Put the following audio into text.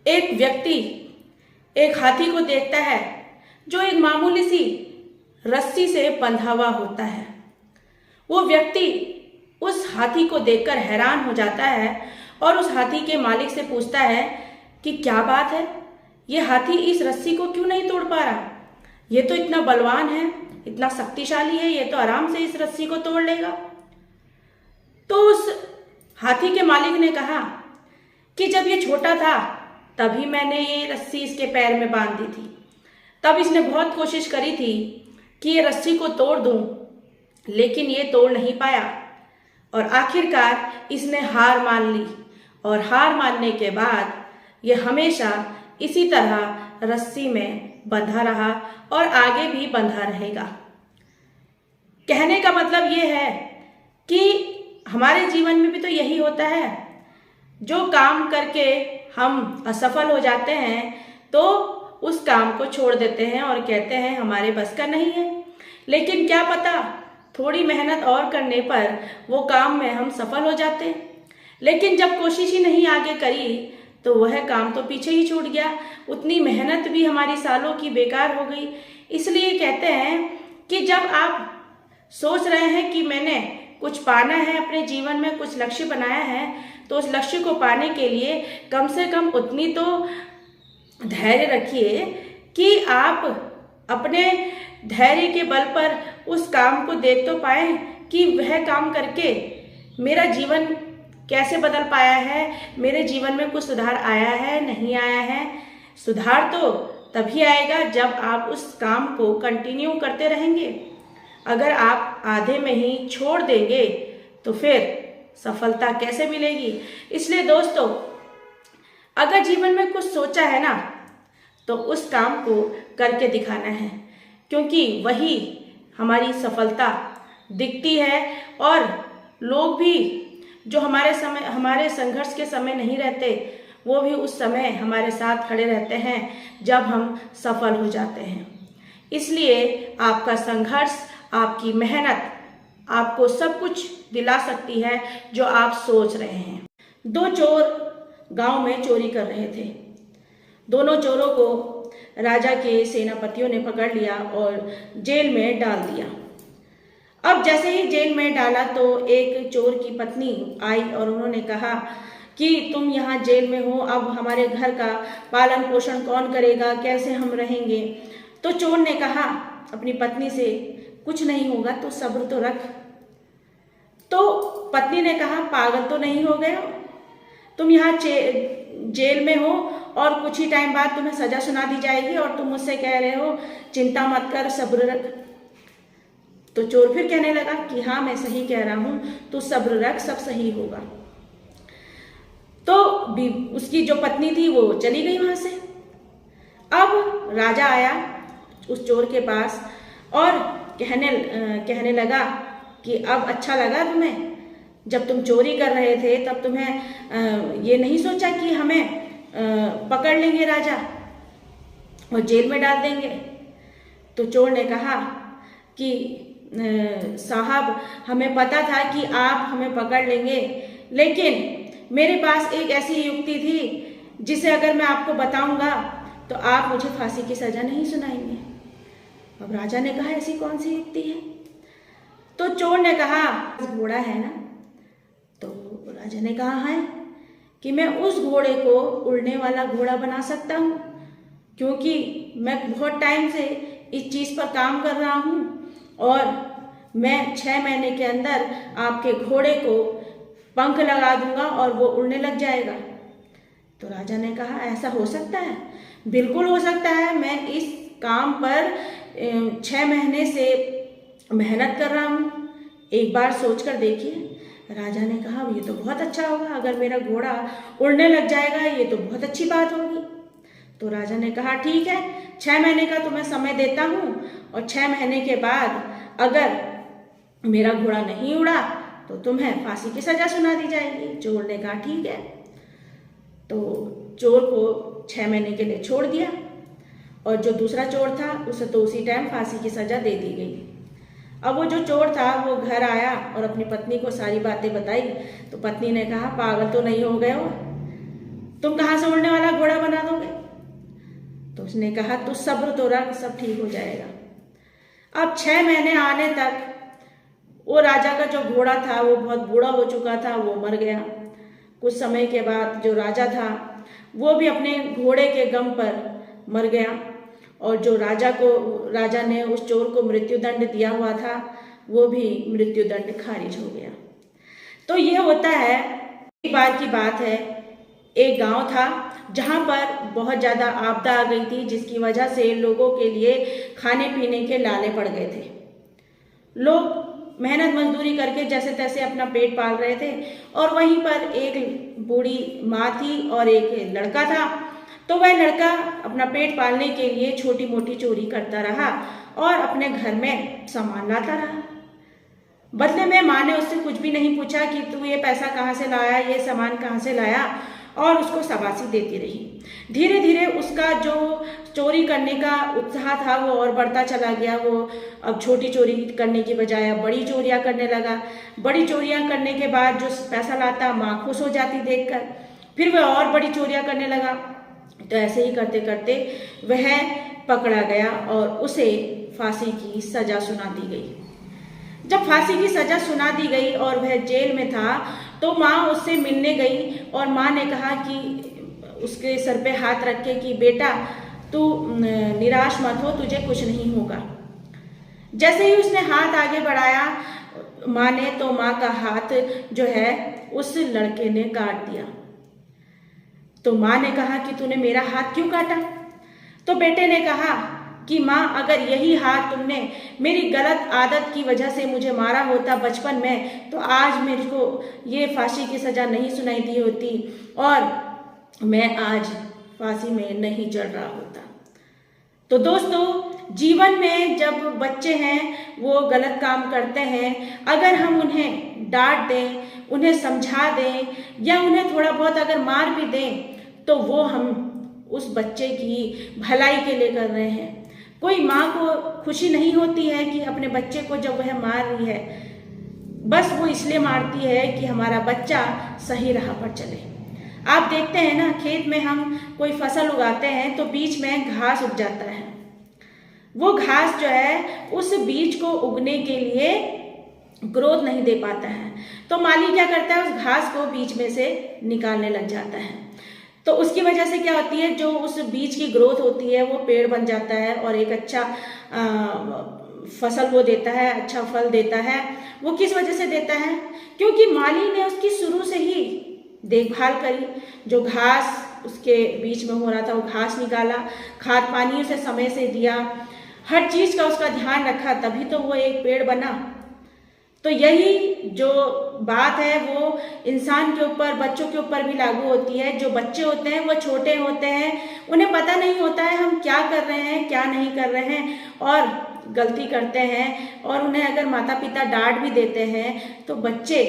एक व्यक्ति एक हाथी को देखता है जो एक मामूली सी रस्सी से बंधा हुआ होता है। वो व्यक्ति उस हाथी को देखकर हैरान हो जाता है और उस हाथी के मालिक से पूछता है कि क्या बात है, ये हाथी इस रस्सी को क्यों नहीं तोड़ पा रहा? ये तो इतना बलवान है, इतना शक्तिशाली है, ये तो आराम से इस रस्सी को तोड़ लेगा। तो उस हाथी के मालिक ने कहा कि जब ये छोटा था तभी मैंने ये रस्सी इसके पैर में बांध दी थी। तब इसने बहुत कोशिश करी थी कि ये रस्सी को तोड़ दूं, लेकिन ये तोड़ नहीं पाया और आखिरकार इसने हार मान ली। और हार मानने के बाद ये हमेशा इसी तरह रस्सी में बंधा रहा और आगे भी बंधा रहेगा। कहने का मतलब ये है कि हमारे जीवन में भी तो यही होता है। जो काम करके हम असफल हो जाते हैं तो उस काम को छोड़ देते हैं और कहते हैं हमारे बस का नहीं है। लेकिन क्या पता थोड़ी मेहनत और करने पर वो काम में हम सफल हो जाते हैं। लेकिन जब कोशिश ही नहीं आगे करी तो वह काम तो पीछे ही छूट गया, उतनी मेहनत भी हमारी सालों की बेकार हो गई। इसलिए कहते हैं कि जब आप सोच रहे हैं कि मैंने कुछ पाना है, अपने जीवन में कुछ लक्ष्य बनाया है, तो उस लक्ष्य को पाने के लिए कम से कम उतनी तो धैर्य रखिए कि आप अपने धैर्य के बल पर उस काम को देख तो पाए कि वह काम करके मेरा जीवन कैसे बदल पाया है, मेरे जीवन में कुछ सुधार आया है, नहीं आया है। सुधार तो तभी आएगा जब आप उस काम को कंटिन्यू करते रहेंगे। अगर आप आधे में ही छोड़ देंगे तो फिर सफलता कैसे मिलेगी? इसलिए दोस्तों, अगर जीवन में कुछ सोचा है ना तो उस काम को करके दिखाना है, क्योंकि वही हमारी सफलता दिखती है। और लोग भी जो हमारे संघर्ष के समय नहीं रहते, वो भी उस समय हमारे साथ खड़े रहते हैं जब हम सफल हो जाते हैं। इसलिए आपका संघर्ष, आपकी मेहनत आपको सब कुछ दिला सकती है जो आप सोच रहे हैं। दो चोर गांव में चोरी कर रहे थे। दोनों चोरों को राजा के सेनापतियों ने पकड़ लिया और जेल में डाल दिया। अब जैसे ही जेल में डाला तो एक चोर की पत्नी आई और उन्होंने कहा कि तुम यहाँ जेल में हो, अब हमारे घर का पालन पोषण कौन करेगा, कैसे हम रहेंगे? तो चोर ने कहा अपनी पत्नी से, कुछ नहीं होगा तो सब्र तो रख। तो पत्नी ने कहा पागल तो नहीं हो गए हो, तुम यहाँ जेल में हो और कुछ ही टाइम बाद तुम्हें सजा सुना दी जाएगी और तुम मुझसे कह रहे हो चिंता मत कर, सब्र रख। तो चोर फिर कहने लगा कि हाँ मैं सही कह रहा हूं, तू सब्र रख, सब सही होगा। तो उसकी जो पत्नी थी वो चली गई वहां से। अब राजा आया उस चोर के पास और कहने लगा कि अब अच्छा लगा तुम्हें? जब तुम चोरी कर रहे थे तब तुम्हें ये नहीं सोचा कि हमें पकड़ लेंगे राजा और जेल में डाल देंगे? तो चोर ने कहा कि साहब, हमें पता था कि आप हमें पकड़ लेंगे, लेकिन मेरे पास एक ऐसी युक्ति थी जिसे अगर मैं आपको बताऊंगा तो आप मुझे फांसी की सजा नहीं सुनाएंगे। अब राजा ने कहा ऐसी कौन सी युक्ति है? तो चोर ने कहा घोड़ा है ना? तो राजा ने कहा है कि मैं उस घोड़े को उड़ने वाला घोड़ा बना सकता हूँ, क्योंकि मैं बहुत टाइम से इस चीज़ पर काम कर रहा हूँ और मैं 6 महीने के अंदर आपके घोड़े को पंख लगा दूंगा और वो उड़ने लग जाएगा। तो राजा ने कहा ऐसा हो सकता है? बिल्कुल हो सकता है, मैं इस काम पर 6 महीने से मेहनत कर रहा हूँ, एक बार सोचकर देखिए। राजा ने कहा ये तो बहुत अच्छा होगा, अगर मेरा घोड़ा उड़ने लग जाएगा ये तो बहुत अच्छी बात होगी। तो राजा ने कहा ठीक है, 6 महीने का तुम्हें समय देता हूँ और 6 महीने के बाद अगर मेरा घोड़ा नहीं उड़ा तो तुम्हें फांसी की सजा सुना दी जाएगी। चोर ने कहा ठीक है। तो चोर को 6 महीने के लिए छोड़ दिया और जो दूसरा चोर था उसे तो उसी टाइम फांसी की सजा दे दी गई। अब वो जो चोर था वो घर आया और अपनी पत्नी को सारी बातें बताई। तो पत्नी ने कहा पागल तो नहीं हो गए हो, तुम कहाँ से उड़ने वाला घोड़ा बना दोगे? तो उसने कहा तू सब्र तो रख, सब ठीक हो जाएगा। अब 6 महीने आने तक वो राजा का जो घोड़ा था वो बहुत बूढ़ा हो चुका था, वो मर गया। कुछ समय के बाद जो राजा था वो भी अपने घोड़े के गम पर मर गया, और जो राजा ने उस चोर को मृत्युदंड दिया हुआ था वो भी मृत्युदंड खारिज हो गया। तो ये होता है, एक बार की बात है, एक गांव था जहां पर बहुत ज़्यादा आपदा आ गई थी, जिसकी वजह से लोगों के लिए खाने पीने के लाले पड़ गए थे। लोग मेहनत मजदूरी करके जैसे तैसे अपना पेट पाल रहे थे, और वहीं पर एक बूढ़ी माँ थी और एक लड़का था। तो वह लड़का अपना पेट पालने के लिए छोटी मोटी चोरी करता रहा और अपने घर में सामान लाता रहा। बदले में माँ ने उससे कुछ भी नहीं पूछा कि तू ये पैसा कहाँ से लाया, ये सामान कहाँ से लाया, और उसको शाबाशी देती रही। धीरे धीरे उसका जो चोरी करने का उत्साह था वो और बढ़ता चला गया। वो अब छोटी चोरी करने की बजाय अब बड़ी चोरियां करने लगा। बड़ी चोरियां करने के बाद जो पैसा लाता, माँ खुश हो जाती देखकर, फिर वह और बड़ी चोरियां करने लगा। तो ऐसे ही करते करते वह पकड़ा गया और उसे फांसी की सजा सुना दी गई। जब फांसी की सजा सुना दी गई और वह जेल में था, तो माँ उससे मिलने गई और माँ ने कहा कि उसके सर पे हाथ रख के कि बेटा तू निराश मत हो, तुझे कुछ नहीं होगा। जैसे ही उसने हाथ आगे बढ़ाया माँ ने, तो माँ का हाथ जो है उस लड़के ने काट दिया। तो माँ ने कहा कि तूने मेरा हाथ क्यों काटा? तो बेटे ने कहा कि माँ, अगर यही हाथ तुमने मेरी गलत आदत की वजह से मुझे मारा होता बचपन में, तो आज मेरे को ये फांसी की सजा नहीं सुनाई दी होती और मैं आज फांसी में नहीं चढ़ रहा होता। तो दोस्तों, जीवन में जब बच्चे हैं वो गलत काम करते हैं, अगर हम उन्हें डांट दें, उन्हें समझा दें या उन्हें थोड़ा बहुत अगर मार भी दें, तो वो हम उस बच्चे की भलाई के लिए कर रहे हैं। कोई माँ को खुशी नहीं होती है कि अपने बच्चे को जब वह मार रही है, बस वो इसलिए मारती है कि हमारा बच्चा सही राह पर चले। आप देखते हैं ना, खेत में हम कोई फसल उगाते हैं तो बीच में घास उग जाता है। वो घास जो है उस बीज को उगने के लिए ग्रोथ नहीं दे पाता है, तो माली क्या करता है, उस घास को बीच में से निकालने लग जाता है। तो उसकी वजह से क्या होती है, जो उस बीज की ग्रोथ होती है वो पेड़ बन जाता है और एक अच्छा फसल वो देता है, अच्छा फल देता है। वो किस वजह से देता है? क्योंकि माली ने उसकी शुरू से ही देखभाल करी। जो घास उसके बीच में हो रहा था वो घास निकाला, खाद पानी उसे समय से दिया, हर चीज का उसका ध्यान रखा, तभी तो वो एक पेड़ बना। तो यही जो बात है वो इंसान के ऊपर, बच्चों के ऊपर भी लागू होती है। जो बच्चे होते हैं वो छोटे होते हैं, उन्हें पता नहीं होता है हम क्या कर रहे हैं क्या नहीं कर रहे हैं, और गलती करते हैं, और उन्हें अगर माता पिता डांट भी देते हैं तो बच्चे